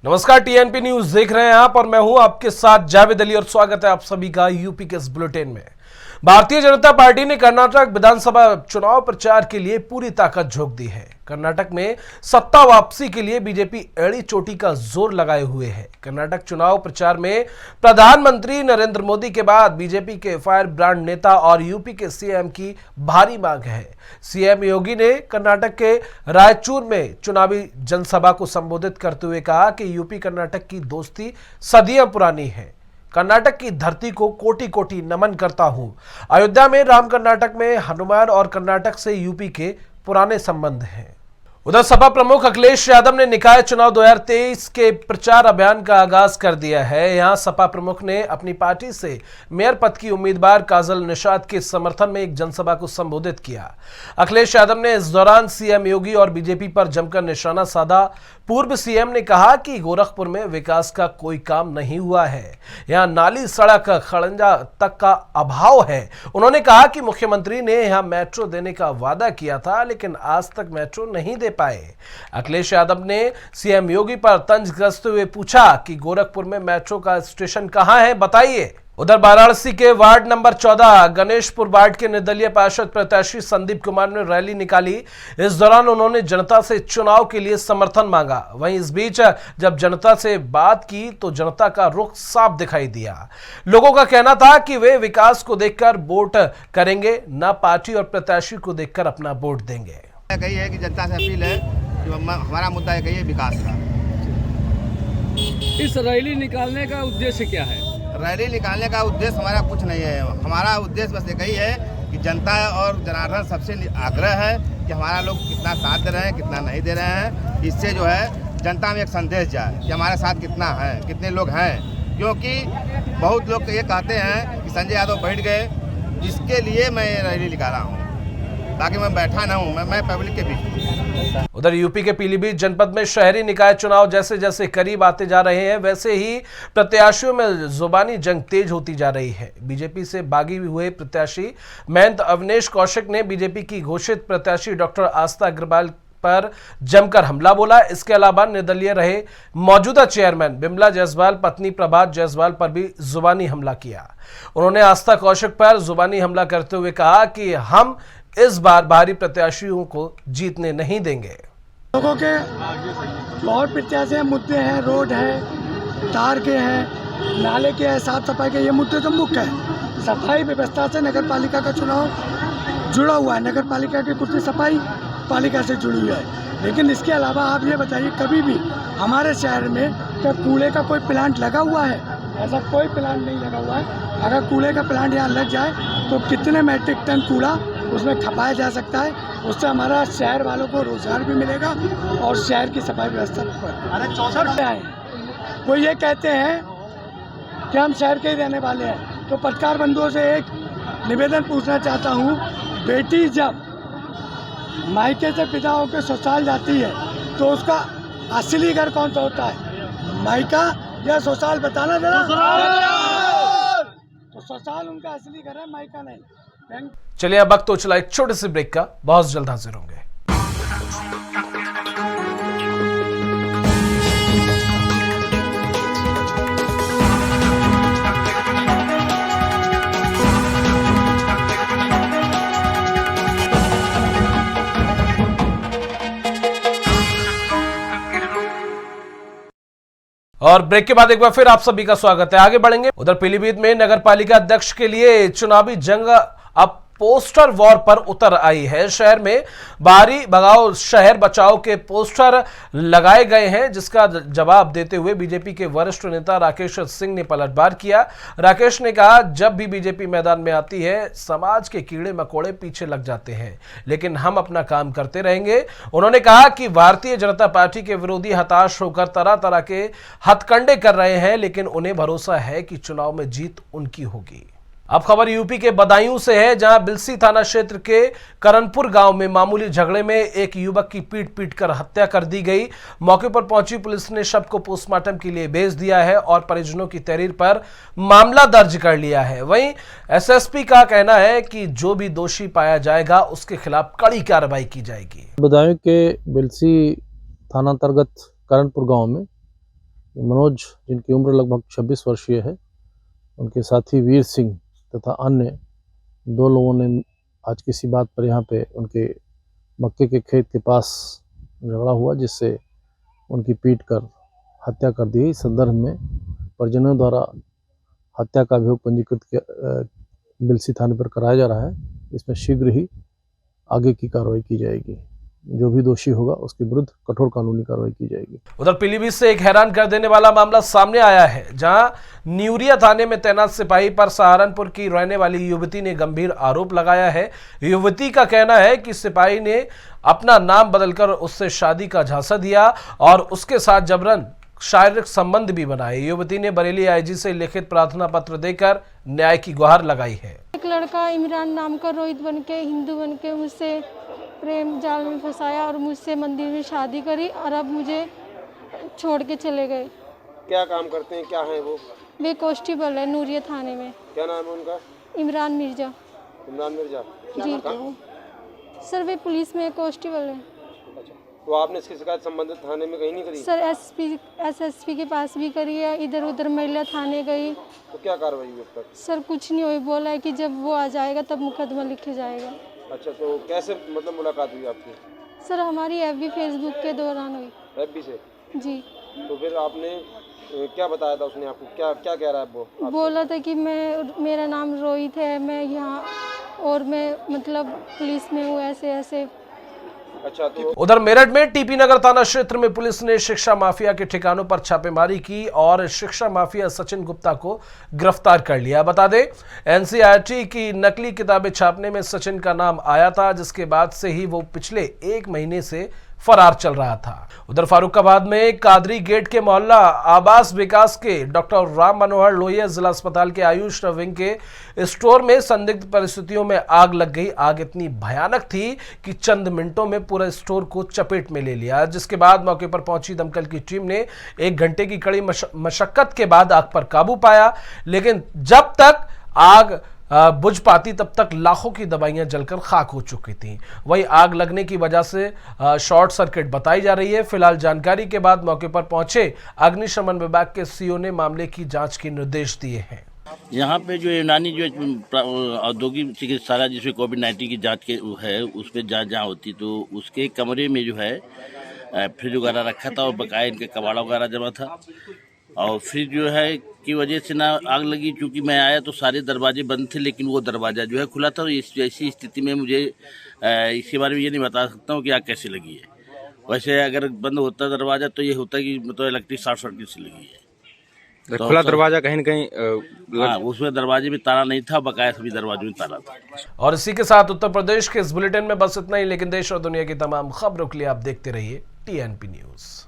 नमस्कार, TNP news देख रहे हैं आप और मैं हूं आपके साथ जावेद अली और स्वागत है आप सभी का यूपी के इस बुलेटिन में। भारतीय जनता पार्टी ने कर्नाटक विधानसभा चुनाव प्रचार के लिए पूरी ताकत झोंक दी है। कर्नाटक में सत्ता वापसी के लिए बीजेपी एड़ी चोटी का जोर लगाए हुए है। कर्नाटक चुनाव प्रचार में प्रधानमंत्री नरेंद्र मोदी के बाद बीजेपी के फायर ब्रांड नेता और यूपी के सीएम की भारी मांग है। सीएम योगी ने कर्नाटक के रायचूर में चुनावी जनसभा को संबोधित करते हुए कहा कि यूपी कर्नाटक की दोस्ती सदियों पुरानी है। कर्नाटक की धरती को कोटि कोटि नमन करता हूं। अयोध्या में राम, कर्नाटक में हनुमान और कर्नाटक से यूपी के पुराने संबंध हैं। उधर सपा प्रमुख अखिलेश यादव ने निकाय चुनाव 2023 के प्रचार अभियान का आगाज कर दिया है। यहां सपा प्रमुख ने अपनी पार्टी से मेयर पद की उम्मीदवार काजल निषाद के समर्थन में एक जनसभा को संबोधित किया। अखिलेश यादव ने इस दौरान सीएम योगी और बीजेपी पर जमकर निशाना साधा। पूर्व सीएम ने कहा कि गोरखपुर में विकास का कोई काम नहीं हुआ है, यहां नाली, सड़क, खड़ंजा तक का अभाव है। उन्होंने कहा कि मुख्यमंत्री ने यहां मेट्रो देने का वादा किया था, लेकिन आज तक मेट्रो नहीं दे पाए। अखिलेश यादव ने सीएम योगी पर तंज कसते हुए पूछा कि गोरखपुर में मेट्रो का स्टेशन कहां है, बताइए। उधर वाराणसी के वार्ड नंबर 14 गणेशपुर वार्ड के निर्दलीय पार्षद प्रत्याशी संदीप कुमार ने रैली निकाली। इस दौरान उन्होंने जनता से चुनाव के लिए समर्थन मांगा। वहीं इस बीच जब जनता से बात की तो जनता का रुख साफ दिखाई दिया। लोगों का कहना था कि वे विकास को देखकर वोट करेंगे, न पार्टी और प्रत्याशी को देखकर अपना वोट देंगे। कही है कि जनता से अपील है कि हमारा मुद्दा है, कही विकास का। इस रैली निकालने का उद्देश्य क्या है? रैली निकालने का उद्देश्य हमारा कुछ नहीं है। हमारा उद्देश्य बस एक ही है कि जनता और जनार्दन सबसे आग्रह है कि हमारा लोग कितना साथ दे रहे हैं, कितना नहीं दे रहे हैं। इससे जो है जनता में एक संदेश जाए कि हमारे साथ कितना है, कितने लोग हैं। क्योंकि बहुत लोग ये कहते हैं कि संजय यादव बैठ गए, इसके लिए मैं रैली निकाला हूँ ताकि मैं बैठा ना हूँ, मैं पब्लिक के बीच। उधर यूपी के पीलीभीत जनपद में शहरी निकाय चुनाव जैसे जैसे करीब आते जा रहे हैं, वैसे ही प्रत्याशियों में जुबानी जंग तेज होती जा रही है। बीजेपी से बागी हुए प्रत्याशी महंत अवनीश कौशिक ने बीजेपी की घोषित प्रत्याशी डॉक्टर आस्था अग्रवाल पर जमकर हमला बोला। इसके अलावा निर्दलीय रहे मौजूदा चेयरमैन बिमला जायसवाल पत्नी प्रभात जायसवाल पर भी जुबानी हमला किया। उन्होंने आस्था कौशिक पर जुबानी हमला करते हुए कहा कि हम इस बार बाहरी प्रत्याशियों को जीतने नहीं देंगे। लोगों के बहुत प्रत्याशी मुद्दे हैं, रोड है, तार के हैं, नाले के हैं, साफ सफाई के, ये मुद्दे तो मुख्य है। सफाई व्यवस्था से नगर पालिका का चुनाव जुड़ा हुआ है, नगर पालिका की कुर्सी सफाई पालिका से जुड़ी हुई है। लेकिन इसके अलावा आप ये बताइए, कभी भी हमारे शहर में क्या कूड़े का कोई प्लांट लगा हुआ है? ऐसा कोई प्लांट नहीं लगा हुआ है। अगर कूड़े का प्लांट यहाँ लग जाए तो कितने मैट्रिक टन कूड़ा उसमें खपाया जा सकता है। उससे हमारा शहर वालों को रोजगार भी मिलेगा और शहर की सफाई व्यवस्था पर आए। वो ये कहते हैं कि हम शहर के ही रहने वाले हैं, तो पत्रकार बंधुओं से एक निवेदन पूछना चाहता हूँ। बेटी जब मायके से पिता होकर ससुराल जाती है तो उसका असली घर कौन सा होता है, मायका या ससुराल? बताना जरा। तो ससुराल उनका असली घर है, मायका नहीं। चलिए अब वक्त तो चला एक छोटे से ब्रेक का, बहुत जल्द हाजिर होंगे। और ब्रेक के बाद एक बार फिर आप सभी का स्वागत है। आगे बढ़ेंगे। उधर पीलीभीत में नगर पालिका अध्यक्ष के लिए चुनावी जंग अब पोस्टर वॉर पर उतर आई है। शहर में बाहरी भगाओ शहर बचाओ के पोस्टर लगाए गए हैं, जिसका जवाब देते हुए बीजेपी के वरिष्ठ नेता राकेश सिंह ने पलटवार किया। राकेश ने कहा, जब भी बीजेपी मैदान में आती है समाज के कीड़े मकोड़े पीछे लग जाते हैं, लेकिन हम अपना काम करते रहेंगे। उन्होंने कहा कि भारतीय जनता पार्टी के विरोधी हताश होकर तरह तरह के हथकंडे कर रहे हैं, लेकिन उन्हें भरोसा है कि चुनाव में जीत उनकी होगी। अब खबर यूपी के बदायूं से है, जहां बिलसी थाना क्षेत्र के करनपुर गांव में मामूली झगड़े में एक युवक की पीट कर हत्या कर दी गई। मौके पर पहुंची पुलिस ने शव को पोस्टमार्टम के लिए भेज दिया है और परिजनों की तहरीर पर मामला दर्ज कर लिया है। वहीं एसएसपी का कहना है कि जो भी दोषी पाया जाएगा उसके खिलाफ कड़ी कार्रवाई की जाएगी। बदायूं के बिलसी थाना अंतर्गत करनपुर गांव में मनोज, जिनकी उम्र लगभग 26 वर्षीय है, उनके साथी वीर सिंह तथा अन्य 2 लोगों ने आज किसी बात पर यहाँ पे उनके मक्के के खेत के पास झगड़ा हुआ, जिससे उनकी पीट कर हत्या कर दी। इस संदर्भ में परिजनों द्वारा हत्या का अभियोग पंजीकृत किया बिलसी थाने पर कराया जा रहा है। इसमें शीघ्र ही आगे की कार्रवाई की जाएगी। जो भी दोषी होगा उसके विरुद्ध कठोर कानूनी कार्रवाई की जाएगी। उधर पीलीभीत से एक हैरान कर देने वाला मामला सामने आया है, जहां न्यूरिया थाने में तैनात सिपाही पर सहारनपुर की रहने वाली युवती ने गंभीर आरोप लगाया है। युवती का कहना है कि सिपाही ने अपना नाम बदलकर उससे शादी का झांसा दिया और उसके साथ जबरन शारीरिक संबंध भी बनाए। युवती ने बरेली आईजी से लिखित प्रार्थना पत्र देकर न्याय की गुहार लगाई है। एक लड़का इमरान नाम का रोहित बनके हिंदू बनके मुझसे प्रेम जाल में फंसाया और मुझसे मंदिर में शादी करी और अब मुझे छोड़ के चले गए। क्या काम करते हैं, क्या है वो? वे कांस्टेबल है नूरिया थाने में। क्या नाम है उनका? इमरान मिर्जा। इमरान मिर्जा जी सर, वे पुलिस में कांस्टेबल है। अच्छा, तो आपने इसकी शिकायत संबंधित थाने में कहीं नहीं करी? सर एसएसपी के पास भी करी है, इधर उधर महिला थाने गई। तो क्या कार्रवाई हुई अब तक? सर कुछ नहीं हुई, बोला है कि जब वो आ जाएगा तब मुकदमा लिखे जाएगा। अच्छा, तो कैसे मतलब मुलाकात हुई आपकी? सर हमारी एफबी फेसबुक के दौरान हुई। एफबी से? जी। तो फिर आपने क्या बताया था उसने आपको? क्या क्या कह रहा है वो आपसे? बोला था कि मेरा नाम रोहित है, मैं यहाँ और मैं मतलब पुलिस में हूँ, ऐसे ऐसे। अच्छा, तो उधर मेरठ में टीपी नगर थाना क्षेत्र में पुलिस ने शिक्षा माफिया के ठिकानों पर छापेमारी की और शिक्षा माफिया सचिन गुप्ता को गिरफ्तार कर लिया। बता दें, एनसीईआरटी की नकली किताबें छापने में सचिन का नाम आया था, जिसके बाद से ही वो पिछले 1 महीने से फरार चल रहा था। उधर फारुखाबाद में कादरी गेट के मोहल्ला आवास विकास के डॉक्टर राम मनोहर लोहिया जिला अस्पताल के आयुष विंग के स्टोर में संदिग्ध परिस्थितियों में आग लग गई। आग इतनी भयानक थी कि चंद मिनटों में पूरा स्टोर को चपेट में ले लिया, जिसके बाद मौके पर पहुंची दमकल की टीम ने 1 घंटे की कड़ी मशक्कत के बाद आग पर काबू पाया। लेकिन जब तक आग बुझ पाती तब तक लाखों की दवाइयां जलकर खाक हो चुकी थी। वही आग लगने की वजह से शॉर्ट सर्किट बताई जा रही है। फिलहाल जानकारी के बाद मौके पर पहुंचे अग्निशमन विभाग के सीओ ने मामले की जांच के निर्देश दिए हैं। यहाँ पे जो यूनानी जो औद्योगिक चिकित्सालय जिसमें कोविड-19 की जांच के है, उस पर जांच जहाँ होती, तो उसके कमरे में जो है फ्रिज वगैरह रखा था और बकाया इनके कबाड़ा वगैरह जमा था। और फ्रिज जो है की वजह से ना आग लगी। चूँकि मैं आया तो सारे दरवाजे बंद थे, लेकिन वो दरवाज़ा जो है खुला था। ऐसी स्थिति में मुझे इसके बारे में ये नहीं बता सकता हूँ कि आग कैसे लगी है। वैसे अगर बंद होता दरवाज़ा तो ये होता कि मतलब इलेक्ट्रिक शॉर्ट सर्किट से लगी है। तो खुला दरवाजा कहीं न कहीं हाँ, उसमें दरवाजे में ताला नहीं था, बकाया सभी दरवाजों में ताला था। और इसी के साथ उत्तर प्रदेश के इस बुलेटिन में बस इतना ही, लेकिन देश और दुनिया की तमाम खबरों के लिए आप देखते रहिए TNP न्यूज़।